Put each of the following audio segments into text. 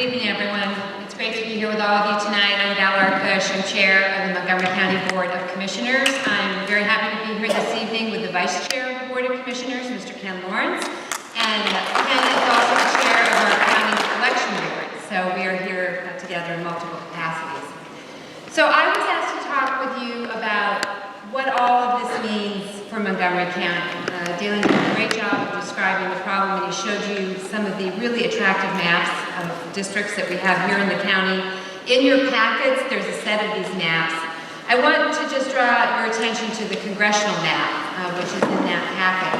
evening, everyone. It's great to be here with all of you tonight. I'm Val Arkoosh. I'm chair of the Montgomery County Board of Commissioners. I'm very happy to be here this evening with the vice chair of the Board of Commissioners, Mr. Ken Lawrence. And Ken is also the chair of our county election board. So we are here together in multiple capacities. So I was asked to talk with you about what all of this means for Montgomery County. Dalen did a great job of describing the problem, and he showed you some of the really attractive maps of districts that we have here in the county. In your packets, there's a set of these maps. I want to just draw your attention to the congressional map, which is in that packet,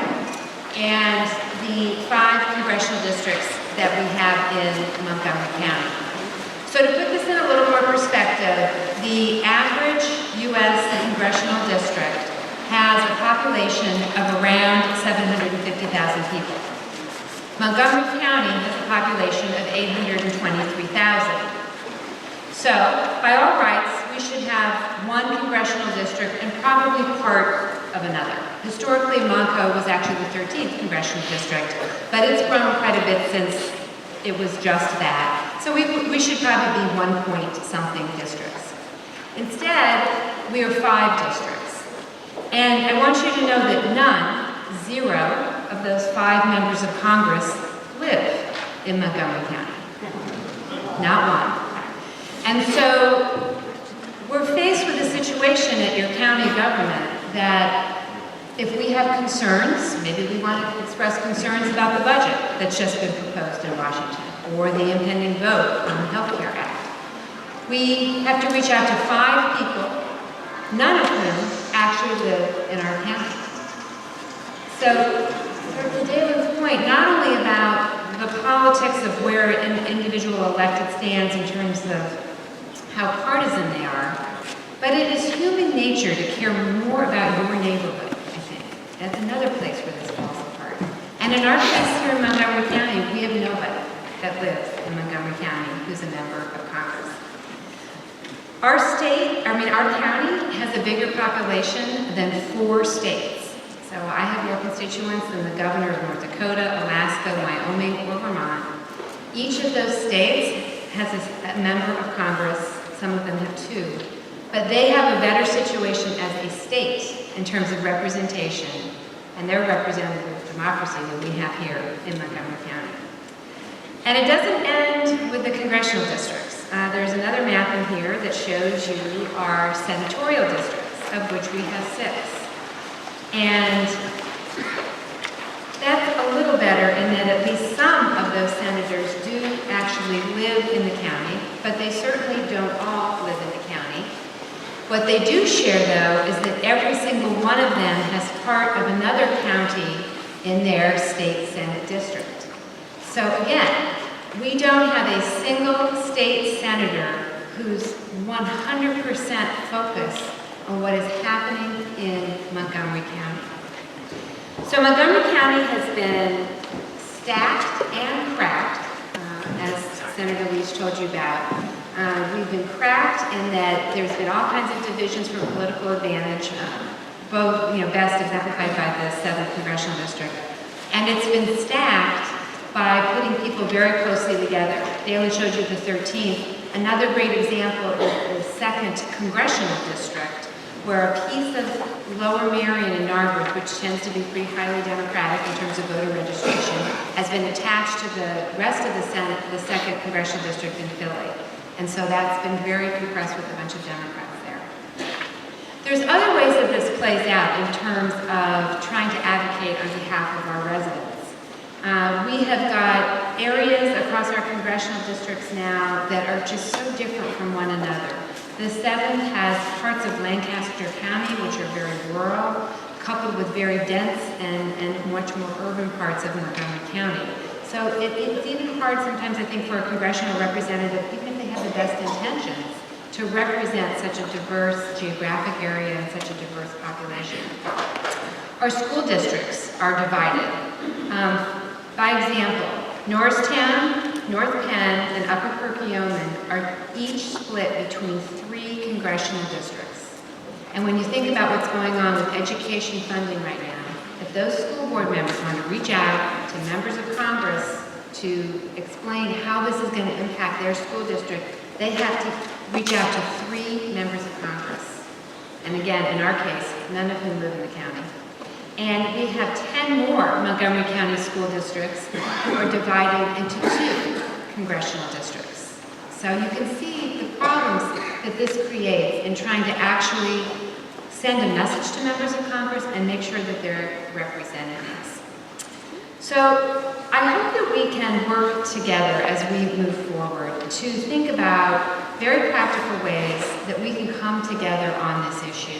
and the 5 congressional districts that we have in Montgomery County. So to put this in a little more perspective, the average U.S. congressional district has a population of around 750,000 people. Montgomery County has a population of 823,000. So, by all rights, we should have one congressional district and probably part of another. Historically, Monco was actually the 13th congressional district, but it's grown quite a bit since it was just that. So we should probably be 1-point-something districts. Instead, we are 5 districts. And I want you to know that none, 0, of those 5 members of Congress live in Montgomery County. Not one. And so we're faced with a situation at your county government that if we have concerns, maybe we want to express concerns about the budget that's just been proposed in Washington, or the impending vote on the Health Care Act. We have to reach out to 5 people, none of whom actually live in our county. So, to Dalen's point, not only about the politics of where an individual elected stands in terms of how partisan they are, but it is human nature to care more about your neighborhood, I think. That's another place where this falls apart. And in our case here in Montgomery County, we have nobody that lives in Montgomery County who's a member of Congress. Our county has a bigger population than 4 states. So I have more constituents than the governor of North Dakota, Alaska, Wyoming, or Vermont. Each of those states has a member of Congress. Some of them have 2. But they have a better situation as a state in terms of representation and their representative democracy than we have here in Montgomery County. And it doesn't end with the congressional districts. There's another map in here that shows you our senatorial districts, of which we have 6. And that's a little better in that at least some of those senators do actually live in the county, but they certainly don't all live in the county. What they do share, though, is that every single one of them has part of another county in their state senate district. So again, we don't have a single state senator who's 100% focused on what is happening in Montgomery County. So Montgomery County has been stacked and cracked, as Senator Leach told you about. We've been cracked in that there's been all kinds of divisions for political advantage, both, best exemplified by the 7th Congressional District. And it's been stacked by putting people very closely together. Dalen showed you the 13th. Another great example is the 2nd Congressional District, where a piece of Lower Marion and Narberth, which tends to be pretty highly Democratic in terms of voter registration, has been attached to the rest of the Senate, the 2nd Congressional District in Philly. And so that's been very compressed with a bunch of Democrats there. There's other ways that this plays out in terms of trying to advocate on behalf of our residents. We have got areas across our congressional districts now that are just so different from one another. The 7th has parts of Lancaster County, which are very rural, coupled with very dense and much more urban parts of Montgomery County. So it's even hard sometimes, I think, for a congressional representative, even if they have the best intentions, to represent such a diverse geographic area and such a diverse population. Our school districts are divided. By example, Norristown, North Penn, and Upper Perkiomen are each split between 3 congressional districts. And when you think about what's going on with education funding right now, if those school board members want to reach out to members of Congress to explain how this is going to impact their school district, they have to reach out to 3 members of Congress. And again, in our case, none of whom live in the county. And we have 10 more Montgomery County school districts who are divided into 2 congressional districts. So you can see the problems that this creates in trying to actually send a message to members of Congress and make sure that they're representatives. So I hope that we can work together as we move forward to think about very practical ways that we can come together on this issue.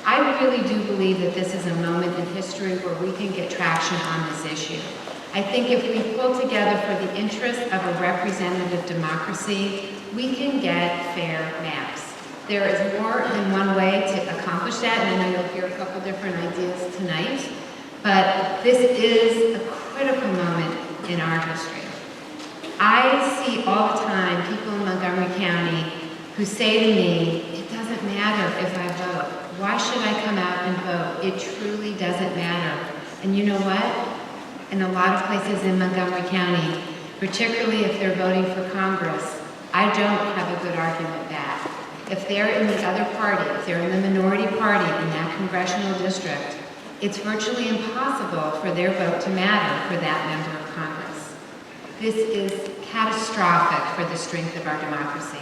I really do believe that this is a moment in history where we can get traction on this issue. I think if we pull together for the interest of a representative democracy, we can get fair maps. There is more than one way to accomplish that, and I know you'll hear a couple different ideas tonight, but this is a critical moment in our history. I see all the time people in Montgomery County who say to me, it doesn't matter if I vote. Why should I come out and vote? It truly doesn't matter. And you know what? In a lot of places in Montgomery County, particularly if they're voting for Congress, I don't have a good argument back. If they're in the other party, if they're in the minority party in that congressional district, it's virtually impossible for their vote to matter for that member of Congress. This is catastrophic for the strength of our democracy.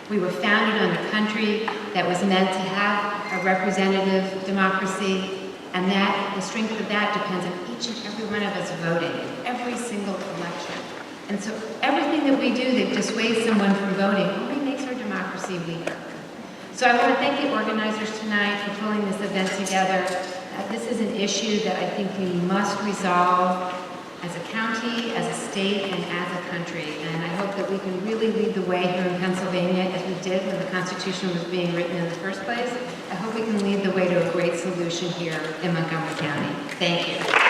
We were founded on a country that was meant to have a representative democracy, and that the strength of that depends on each and every one of us voting in every single election. And so everything that we do that dissuades someone from voting only makes our democracy weaker. So I want to thank the organizers tonight for pulling this event together. This is an issue that I think we must resolve as a county, as a state, and as a country. And I hope that we can really lead the way here in Pennsylvania, as we did when the Constitution was being written in the first place. I hope we can lead the way to a great solution here in Montgomery County. Thank you.